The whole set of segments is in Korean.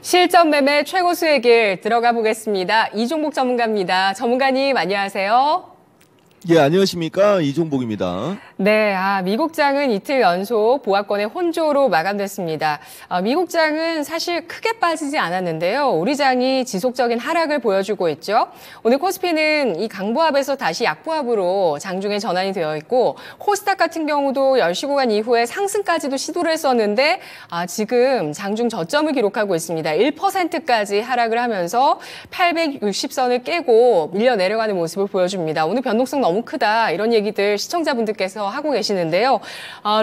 실전 매매 최고 수익의 길 들어가 보겠습니다. 이종복 전문가입니다. 전문가님 안녕하세요. 예, 안녕하십니까. 이종복입니다. 네, 미국장은 이틀 연속 보합권의 혼조로 마감됐습니다. 미국장은 사실 크게 빠지지 않았는데요. 우리 장이 지속적인 하락을 보여주고 있죠. 오늘 코스피는 이 강보합에서 다시 약보합으로 장중에 전환이 되어 있고 코스닥 같은 경우도 10시 구간 이후에 상승까지도 시도를 했었는데 지금 장중 저점을 기록하고 있습니다. 1%까지 하락을 하면서 860선을 깨고 밀려 내려가는 모습을 보여줍니다. 오늘 변동성 너무 크다 이런 얘기들 시청자분들께서 하고 계시는데요.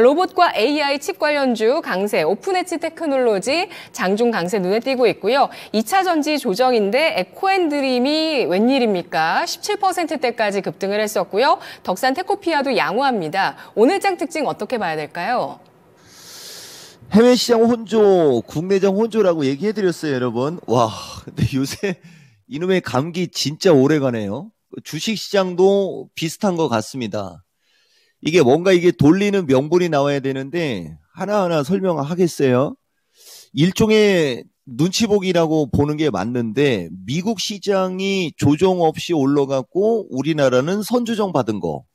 로봇과 AI 칩 관련주 강세, 오픈엣지 테크놀로지 장중 강세 눈에 띄고 있고요. 2차 전지 조정인데 에코앤드림이 웬일입니까? 17%대까지 급등을 했었고요. 덕산 테코피아도 양호합니다. 오늘장 특징 어떻게 봐야 될까요? 해외 시장 혼조, 국내장 혼조라고 얘기해드렸어요, 여러분. 와, 근데 요새 이놈의 감기 진짜 오래가네요. 주식시장도 비슷한 것 같습니다. 이게 뭔가 이게 돌리는 명분이 나와야 되는데 하나하나 설명하겠어요. 일종의 눈치보기라고 보는 게 맞는데 미국 시장이 조정 없이 올라갔고 우리나라는 선조정 받은 거.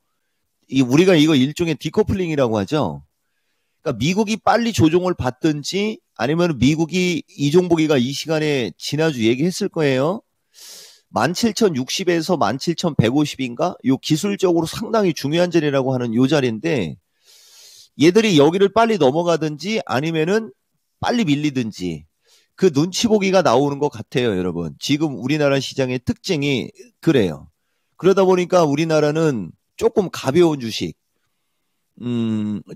우리가 이거 일종의 디커플링이라고 하죠. 그러니까 미국이 빨리 조정을 받든지 아니면 미국이 이종복이가 이 시간에 지난주 얘기했을 거예요. 17,060에서 17,150인가? 요 기술적으로 상당히 중요한 자리라고 하는 요 자리인데 얘들이 여기를 빨리 넘어가든지 아니면은 빨리 밀리든지 그 눈치 보기가 나오는 것 같아요, 여러분. 지금 우리나라 시장의 특징이 그래요. 그러다 보니까 우리나라는 조금 가벼운 주식,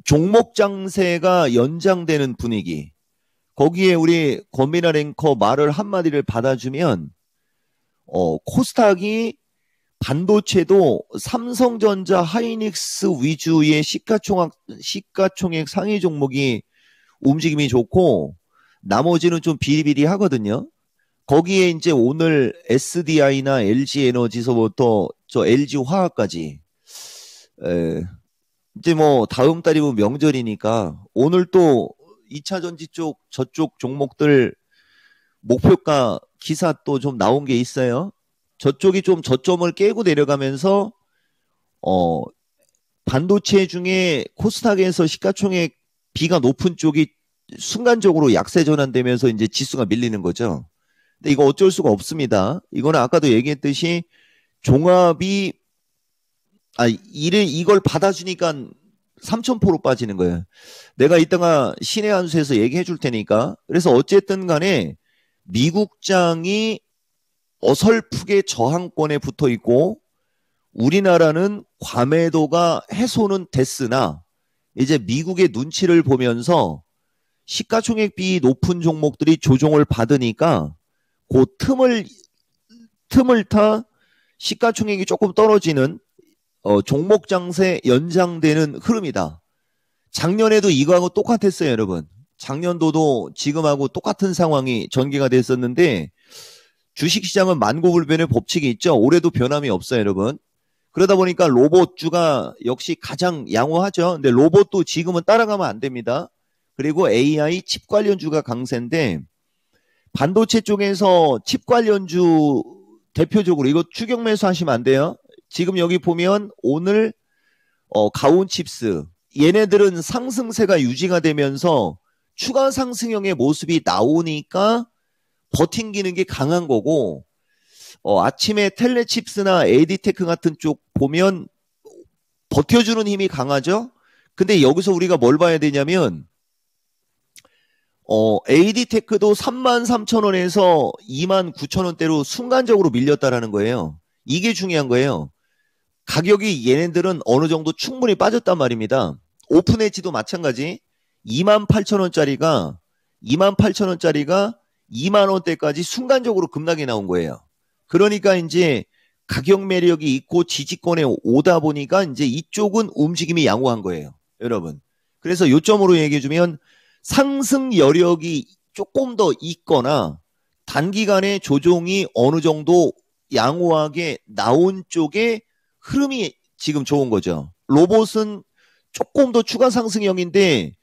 종목 장세가 연장되는 분위기. 거기에 우리 권민아 앵커 말을 한마디를 받아주면 코스닥이 반도체도 삼성전자, 하이닉스 위주의 시가총액 상위 종목이 움직임이 좋고 나머지는 좀 비리비리하거든요. 거기에 이제 오늘 SDI나 LG에너지서부터 저 LG화학까지 이제 뭐 다음 달이면 명절이니까 오늘 또 2차 전지 쪽 저쪽 종목들 목표가 기사 또 좀 나온 게 있어요. 저쪽이 좀 저점을 깨고 내려가면서 반도체 중에 코스닥에서 시가총액 비가 높은 쪽이 순간적으로 약세 전환되면서 이제 지수가 밀리는 거죠. 근데 이거 어쩔 수가 없습니다. 이거는 아까도 얘기했듯이 종합이 이걸 받아주니까 3,000% 빠지는 거예요. 내가 이따가 신의 한 수에서 얘기해 줄 테니까. 그래서 어쨌든 간에 미국장이 어설프게 저항권에 붙어 있고 우리나라는 과매도가 해소는 됐으나 이제 미국의 눈치를 보면서 시가총액비 높은 종목들이 조정을 받으니까 그 틈을 타 시가총액이 조금 떨어지는 종목 장세 연장되는 흐름이다. 작년에도 이거하고 똑같았어요, 여러분. 작년도도 지금하고 똑같은 상황이 전개가 됐었는데 주식시장은 만고불변의 법칙이 있죠. 올해도 변함이 없어요, 여러분. 그러다 보니까 로봇주가 역시 가장 양호하죠. 근데 로봇도 지금은 따라가면 안 됩니다. 그리고 AI 칩 관련주가 강세인데 반도체 쪽에서 칩 관련주 대표적으로 이거 추격 매수 하시면 안 돼요. 지금 여기 보면 오늘 가온칩스 얘네들은 상승세가 유지가 되면서 추가 상승형의 모습이 나오니까 버팅기는 게 강한 거고 아침에 텔레칩스나 에디테크 같은 쪽 보면 버텨주는 힘이 강하죠. 근데 여기서 우리가 뭘 봐야 되냐면 에디테크도 33,000원에서 29,000원대로 순간적으로 밀렸다라는 거예요. 이게 중요한 거예요. 가격이 얘네들은 어느 정도 충분히 빠졌단 말입니다. 오픈엣지도 마찬가지 28,000원짜리가 2만원대까지 순간적으로 급락이 나온 거예요. 그러니까 이제 가격 매력이 있고 지지권에 오다 보니까 이제 이쪽은 움직임이 양호한 거예요, 여러분. 그래서 요점으로 얘기해주면 상승 여력이 조금 더 있거나 단기간에 조정이 어느 정도 양호하게 나온 쪽에 흐름이 지금 좋은 거죠. 로봇은 조금 더 추가 상승형인데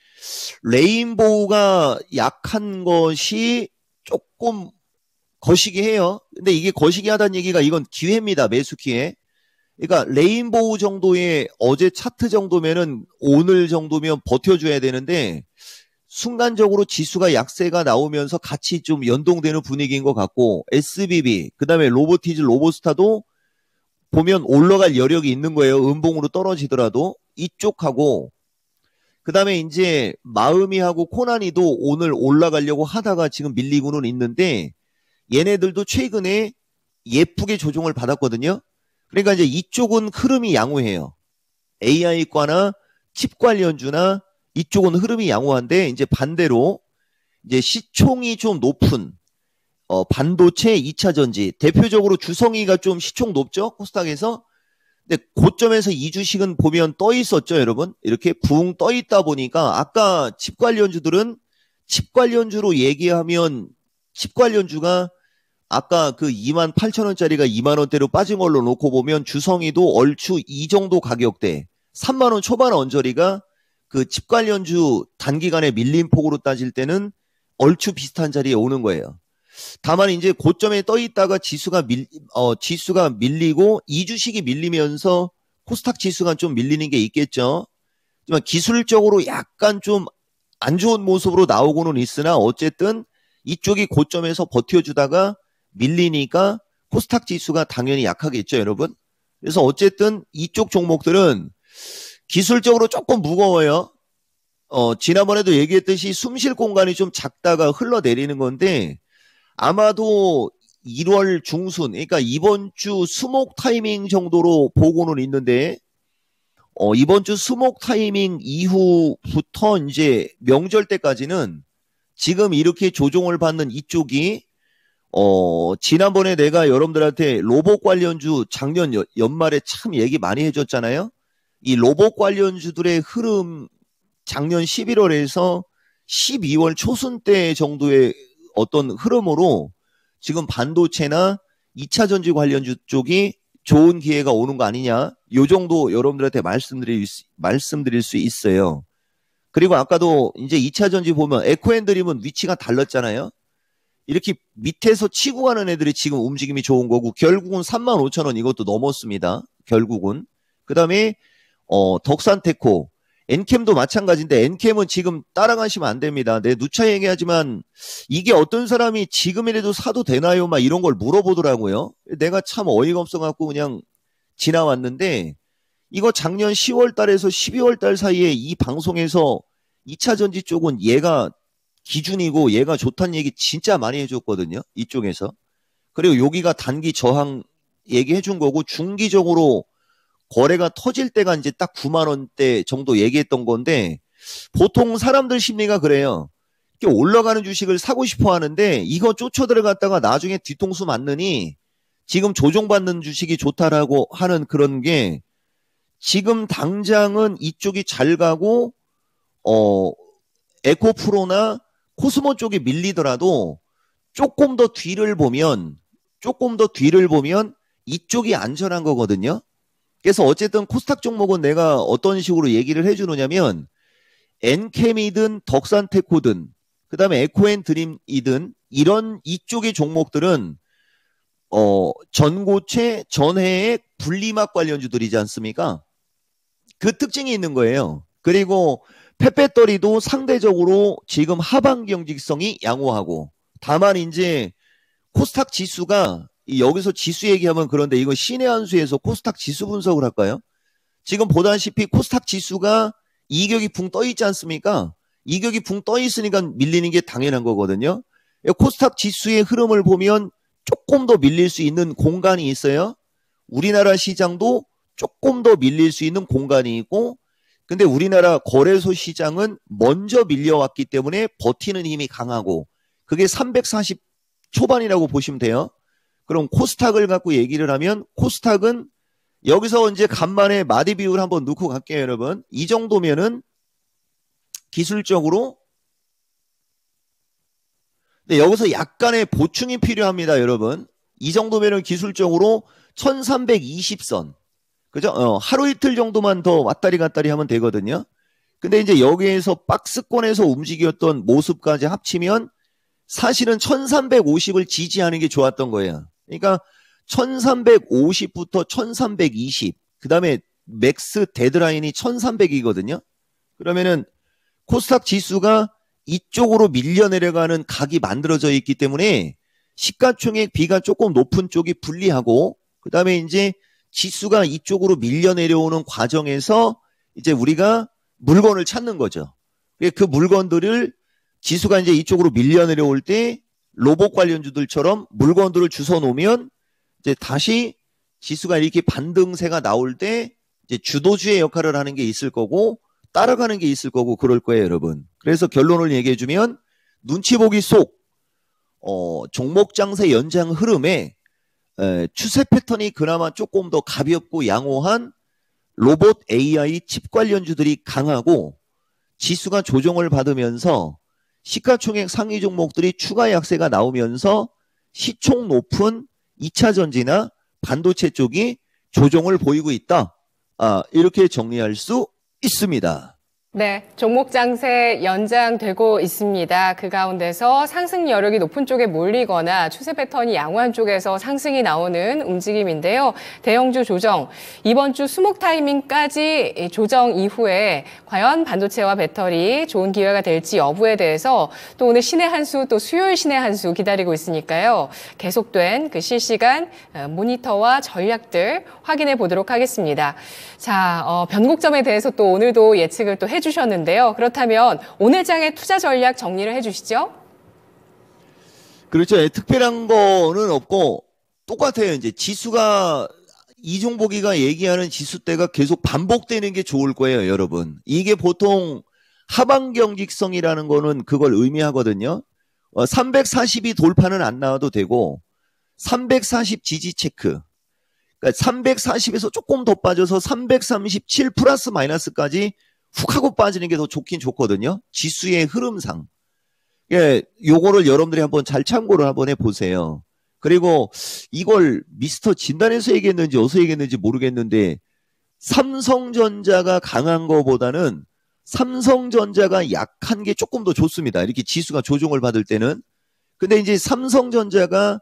레인보우가 약한 것이 조금 거시기 해요. 근데 이게 거시기 하다는 얘기가 이건 기회입니다. 매수 기회. 그러니까 레인보우 정도의 어제 차트 정도면은 오늘 정도면 버텨줘야 되는데 순간적으로 지수가 약세가 나오면서 같이 좀 연동되는 분위기인 것 같고 SBB 그다음에 로보티즈 로보스타도 보면 올라갈 여력이 있는 거예요. 음봉으로 떨어지더라도 이쪽하고 그다음에 이제 마음이하고 코나니도 오늘 올라가려고 하다가 지금 밀리고는 있는데 얘네들도 최근에 예쁘게 조정을 받았거든요. 그러니까 이제 이쪽은 흐름이 양호해요. AI과나 칩 관련주나 이쪽은 흐름이 양호한데 이제 반대로 이제 시총이 좀 높은 반도체 2차 전지 대표적으로 주성이가 좀 시총 높죠 코스닥에서. 근데 고점에서 이 주식은 보면 떠 있었죠 여러분. 이렇게 붕 떠 있다 보니까 아까 칩 관련주들은 칩 관련주로 얘기하면 칩 관련주가 아까 그 28,000원짜리가 2만원대로 빠진 걸로 놓고 보면 주성이도 얼추 이 정도 가격대 3만원 초반 언저리가 그 칩 관련주 단기간에 밀린 폭으로 따질 때는 얼추 비슷한 자리에 오는 거예요. 다만 이제 고점에 떠 있다가 지수가 밀리고 이 주식이 밀리면서 코스닥 지수가 좀 밀리는 게 있겠죠. 하지만 기술적으로 약간 좀 안 좋은 모습으로 나오고는 있으나 어쨌든 이쪽이 고점에서 버텨주다가 밀리니까 코스닥 지수가 당연히 약하겠죠, 여러분. 그래서 어쨌든 이쪽 종목들은 기술적으로 조금 무거워요. 지난번에도 얘기했듯이 숨쉴 공간이 좀 작다가 흘러내리는 건데 아마도 1월 중순, 그러니까 이번 주 수목 타이밍 정도로 보고는 있는데 이번 주 수목 타이밍 이후부터 이제 명절 때까지는 지금 이렇게 조정을 받는 이쪽이 지난번에 내가 여러분들한테 로봇 관련주 작년 연말에 참 얘기 많이 해줬잖아요. 이 로봇 관련주들의 흐름 작년 11월에서 12월 초순 때 정도의 어떤 흐름으로 지금 반도체나 2차 전지 관련주 쪽이 좋은 기회가 오는 거 아니냐. 요 정도 여러분들한테 말씀드릴 수 있어요. 그리고 아까도 이제 2차 전지 보면 에코앤드림은 위치가 달랐잖아요. 이렇게 밑에서 치고 가는 애들이 지금 움직임이 좋은 거고 결국은 35,000원 이것도 넘었습니다. 결국은. 그 다음에 덕산테코 엔캠도 마찬가지인데 엔캠은 지금 따라가시면 안 됩니다. 내 누차 얘기하지만 이게 어떤 사람이 지금이라도 사도 되나요? 막 이런 걸 물어보더라고요. 내가 참 어이가 없어갖고 그냥 지나왔는데 이거 작년 10월 달에서 12월 달 사이에 이 방송에서 2차 전지 쪽은 얘가 기준이고 얘가 좋다는 얘기 진짜 많이 해줬거든요. 이쪽에서. 그리고 여기가 단기 저항 얘기해 준 거고 중기적으로 거래가 터질 때가 이제 딱 9만 원대 정도 얘기했던 건데 보통 사람들 심리가 그래요. 이렇게 올라가는 주식을 사고 싶어 하는데 이거 쫓아 들어갔다가 나중에 뒤통수 맞느니 지금 조정받는 주식이 좋다라고 하는 그런 게 지금 당장은 이쪽이 잘 가고 에코프로나 코스모 쪽이 밀리더라도 조금 더 뒤를 보면 이쪽이 안전한 거거든요. 그래서 어쨌든 코스닥 종목은 내가 어떤 식으로 얘기를 해주느냐면 엔캠이든 덕산테코든 그 다음에 에코앤드림이든 이런 이쪽의 종목들은 전고체 전해액 분리막 관련주들이지 않습니까? 그 특징이 있는 거예요. 그리고 펫배터리도 상대적으로 지금 하반 경직성이 양호하고 다만 이제 코스닥 지수가 여기서 지수 얘기하면 그런데 이거 신의 한 수에서 코스닥 지수 분석을 할까요? 지금 보다시피 코스닥 지수가 이격이 붕 떠 있지 않습니까? 이격이 붕 떠 있으니까 밀리는 게 당연한 거거든요. 코스닥 지수의 흐름을 보면 조금 더 밀릴 수 있는 공간이 있어요. 우리나라 시장도 조금 더 밀릴 수 있는 공간이 있고 근데 우리나라 거래소 시장은 먼저 밀려왔기 때문에 버티는 힘이 강하고 그게 340 초반이라고 보시면 돼요. 그럼 코스닥을 갖고 얘기를 하면 코스닥은 여기서 이제 간만에 마디 비율 한번 넣고 갈게요, 여러분. 이 정도면은 기술적으로 근데 여기서 약간의 보충이 필요합니다, 여러분. 이 정도면은 기술적으로 1320선. 그죠? 하루 이틀 정도만 더 왔다리 갔다리 하면 되거든요. 근데 이제 여기에서 박스권에서 움직였던 모습까지 합치면 사실은 1350을 지지하는 게 좋았던 거예요. 그러니까 1350부터 1320, 그 다음에 맥스 데드라인이 1300이거든요. 그러면은 코스닥 지수가 이쪽으로 밀려 내려가는 각이 만들어져 있기 때문에 시가총액 비가 조금 높은 쪽이 불리하고, 그 다음에 이제 지수가 이쪽으로 밀려 내려오는 과정에서 이제 우리가 물건을 찾는 거죠. 그 물건들을 지수가 이제 이쪽으로 밀려 내려올 때 로봇 관련주들처럼 물건들을 주워 놓으면 이제 다시 지수가 이렇게 반등세가 나올 때 이제 주도주의 역할을 하는 게 있을 거고 따라가는 게 있을 거고 그럴 거예요, 여러분. 그래서 결론을 얘기해 주면 눈치 보기 속 종목 장세 연장 흐름에 추세 패턴이 그나마 조금 더 가볍고 양호한 로봇 AI 칩 관련주들이 강하고 지수가 조정을 받으면서 시가총액 상위 종목들이 추가 약세가 나오면서 시총 높은 2차 전지나 반도체 쪽이 조정을 보이고 있다. 이렇게 정리할 수 있습니다. 네, 종목 장세 연장되고 있습니다. 그 가운데서 상승 여력이 높은 쪽에 몰리거나 추세 패턴이 양호한 쪽에서 상승이 나오는 움직임인데요. 대형주 조정, 이번 주 수목 타이밍까지 조정 이후에 과연 반도체와 배터리 좋은 기회가 될지 여부에 대해서 또 오늘 신의 한 수, 또 수요일 신의 한 수 기다리고 있으니까요. 계속된 그 실시간 모니터와 전략들 확인해 보도록 하겠습니다. 자, 변곡점에 대해서 또 오늘도 예측을 또 해주셨는데요. 그렇다면 오늘 장의 투자 전략 정리를 해주시죠. 그렇죠. 특별한 거는 없고 똑같아요. 이제 지수가 이종복이가 얘기하는 지수대가 계속 반복되는 게 좋을 거예요, 여러분. 이게 보통 하방 경직성이라는 거는 그걸 의미하거든요. 340이 돌파는 안 나와도 되고 340 지지 체크. 그러니까 340에서 조금 더 빠져서 337 플러스 마이너스까지 훅 하고 빠지는 게 더 좋긴 좋거든요. 지수의 흐름상. 예, 요거를 여러분들이 한번 잘 참고를 한번 해보세요. 그리고 이걸 미스터 진단에서 얘기했는지 어디서 얘기했는지 모르겠는데 삼성전자가 강한 거보다는 삼성전자가 약한 게 조금 더 좋습니다. 이렇게 지수가 조정을 받을 때는. 근데 이제 삼성전자가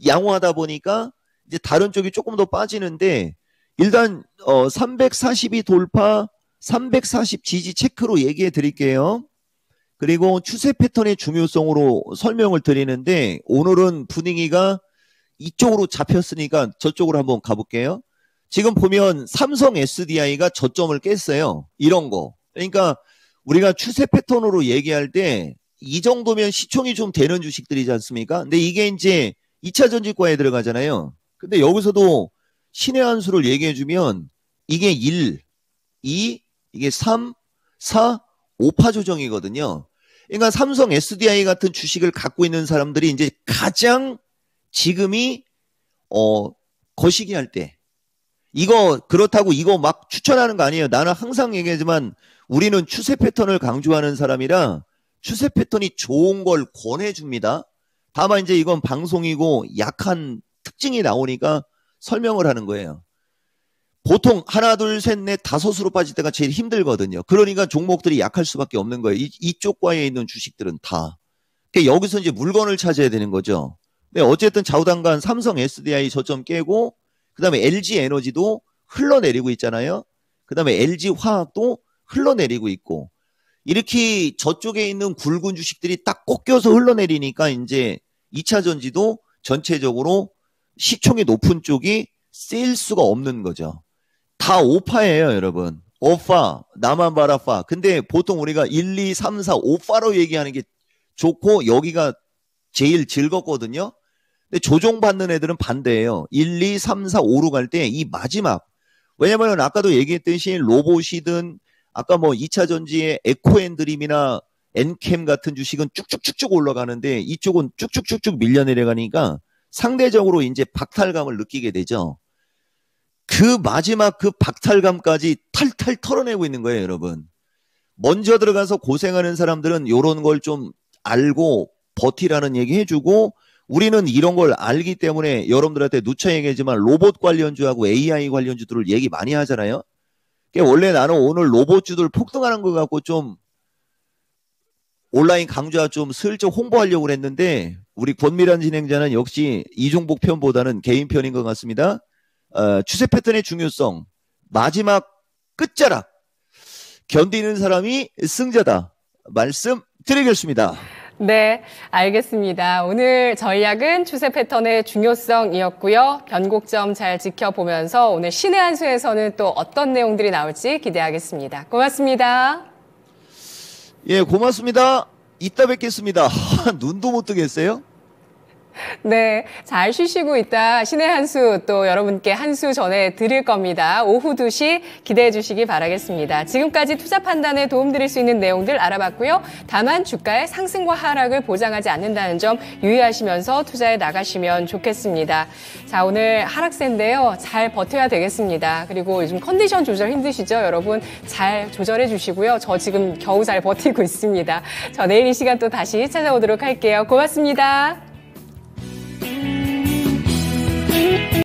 양호하다 보니까 이제 다른 쪽이 조금 더 빠지는데 일단 340이 돌파 340 지지 체크로 얘기해 드릴게요. 그리고 추세 패턴의 중요성으로 설명을 드리는데 오늘은 분위기가 이쪽으로 잡혔으니까 저쪽으로 한번 가볼게요. 지금 보면 삼성 SDI가 저점을 깼어요. 이런 거. 그러니까 우리가 추세 패턴으로 얘기할 때 이 정도면 시총이 좀 되는 주식들이지 않습니까? 근데 이게 이제 2차 전지과에 들어가잖아요. 근데 여기서도 신의 한 수를 얘기해 주면 이게 1, 2, 이게 3, 4, 5파 조정이거든요. 그러니까 삼성 SDI 같은 주식을 갖고 있는 사람들이 이제 가장 지금이 거시기 할 때 이거 그렇다고 이거 막 추천하는 거 아니에요. 나는 항상 얘기하지만 우리는 추세 패턴을 강조하는 사람이라 추세 패턴이 좋은 걸 권해줍니다. 다만 이제 이건 방송이고 약한 특징이 나오니까 설명을 하는 거예요. 보통 하나, 둘, 셋, 넷, 다섯으로 빠질 때가 제일 힘들거든요. 그러니까 종목들이 약할 수밖에 없는 거예요. 이쪽 과에 있는 주식들은 다. 그러니까 여기서 이제 물건을 찾아야 되는 거죠. 근데 어쨌든 좌우당간 삼성 SDI 저점 깨고 그 다음에 LG 에너지도 흘러내리고 있잖아요. 그 다음에 LG 화학도 흘러내리고 있고 이렇게 저쪽에 있는 굵은 주식들이 딱 꺾여서 흘러내리니까 이제 2차 전지도 전체적으로 시총이 높은 쪽이 셀 수가 없는 거죠. 다 오파예요, 여러분. 오파, 나만 봐라 파. 근데 보통 우리가 1, 2, 3, 4, 5파로 얘기하는 게 좋고 여기가 제일 즐겁거든요. 근데 조종받는 애들은 반대예요. 1, 2, 3, 4, 5로 갈 때 이 마지막. 왜냐면 아까도 얘기했듯이 로봇이든 아까 뭐 2차 전지의 에코앤드림이나 엔캠 같은 주식은 쭉쭉쭉쭉 올라가는데 이쪽은 쭉쭉쭉쭉 밀려 내려가니까 상대적으로 이제 박탈감을 느끼게 되죠. 그 마지막 그 박탈감까지 탈탈 털어내고 있는 거예요, 여러분. 먼저 들어가서 고생하는 사람들은 이런 걸 좀 알고 버티라는 얘기 해주고 우리는 이런 걸 알기 때문에 여러분들한테 누차 얘기하지만 로봇 관련주하고 AI 관련주들을 얘기 많이 하잖아요. 원래 나는 오늘 로봇주들 폭등하는 것 같고 좀 온라인 강좌 좀 슬쩍 홍보하려고 했는데 우리 권미란 진행자는 역시 이종복 편보다는 개인 편인 것 같습니다. 추세 패턴의 중요성, 마지막 끝자락, 견디는 사람이 승자다. 말씀드리겠습니다. 네, 알겠습니다. 오늘 전략은 추세 패턴의 중요성이었고요. 변곡점 잘 지켜보면서 오늘 신의 한 수에서는 또 어떤 내용들이 나올지 기대하겠습니다. 고맙습니다. 예, 고맙습니다. 이따 뵙겠습니다. 눈도 못 뜨겠어요? 네, 잘 쉬시고 있다 신의 한 수 또 여러분께 한 수 전해드릴 겁니다. 오후 2시 기대해 주시기 바라겠습니다. 지금까지 투자 판단에 도움드릴 수 있는 내용들 알아봤고요. 다만 주가의 상승과 하락을 보장하지 않는다는 점 유의하시면서 투자에 나가시면 좋겠습니다. 자, 오늘 하락세인데요. 잘 버텨야 되겠습니다. 그리고 요즘 컨디션 조절 힘드시죠? 여러분 잘 조절해 주시고요. 저 지금 겨우 잘 버티고 있습니다. 저 내일 이 시간 또 다시 찾아오도록 할게요. 고맙습니다.